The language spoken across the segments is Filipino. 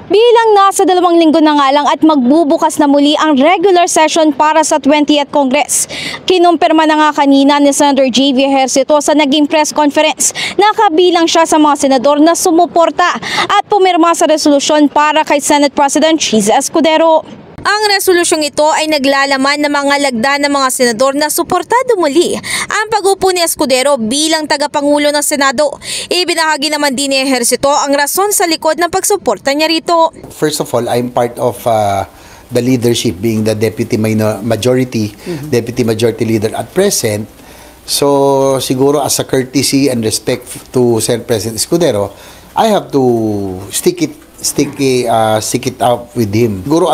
Bilang nasa 2 linggo na nga lang at magbubukas na muli ang regular session para sa 20th Congress. Kinumpirma na nga kanina ni Senator J.V. Ejercito sa naging press conference na kabilang siya sa mga senador na sumuporta at pumirma sa resolusyon para kay Senate President Chizzy Escudero. Ang resolusyong ito ay naglalaman ng mga lagda ng mga senador na suportado muli ang pag-upo ni Escudero bilang tagapangulo ng Senado. Ibinahagi naman din ni Ejercito ang rason sa likod ng pagsuporta niya rito. First of all, I'm part of the leadership, being the deputy majority leader at present. So siguro as a courtesy and respect to Senate President Escudero, I have to stick it out with him. Siguro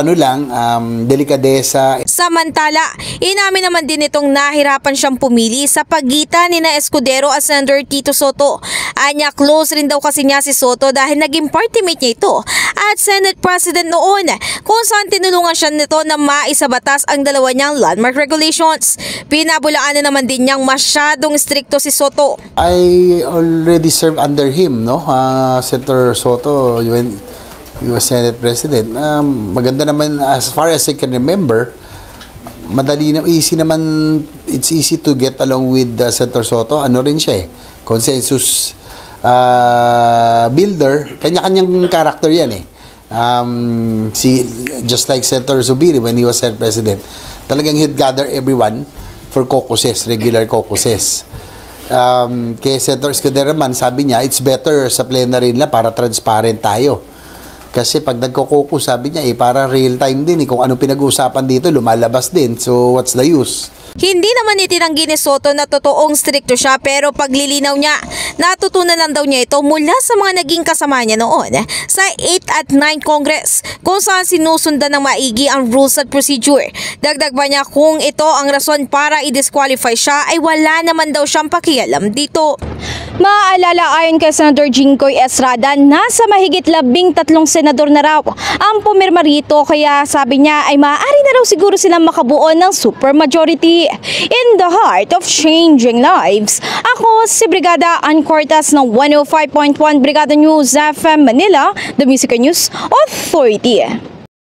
delikadesa. Samantala, inamin naman din itong nahirapan siyang pumili sa pagitan ni Escudero at Senator Tito Soto. Anya, close rin daw kasi niya si Soto dahil naging party mate niya ito at Senate President noon, kung saan tinulungan siya nito na maisabatas ang dalawa niyang landmark regulations. Pinabulaan na naman din niyang masyadong stricto si Soto. I already served under him, no? Senator Soto, when he was Senate President. Maganda naman, as far as I can remember, it's easy to get along with Senator Soto. Ano rin siya consensus builder. Kanya-kanyang character yan just like Senator Zubiri when he was Senate President. Talagang he'd gather everyone for caucuses, regular caucuses. Kay Senator Escudero man, sabi niya, it's better sa plenary na para transparent tayo. Kasi pag nagkukuko, sabi niya, para real time din. Kung ano pinag-uusapan dito, lumalabas din. So, what's the use? Hindi naman itinanggi ni Soto na totoong stricto siya, pero paglilinaw niya, natutunan lang daw niya ito mula sa mga naging kasama niya noon sa 8 at 9 Congress, kung saan sinusundan ng maigi ang rules at procedure. Dagdag pa niya, kung ito ang rason para i-disqualify siya, ay wala naman daw siyang pakialam dito. Maaalala, ayon kay Senator Jinggoy Estrada, nasa mahigit 13 senador na raw ang pumirma rito, kaya sabi niya ay maaari na raw siguro silang makabuo ng supermajority. In the heart of changing lives, ako si Brigada Ann Cortas ng 105.1 Brigada News FM Manila, the Music News Authority.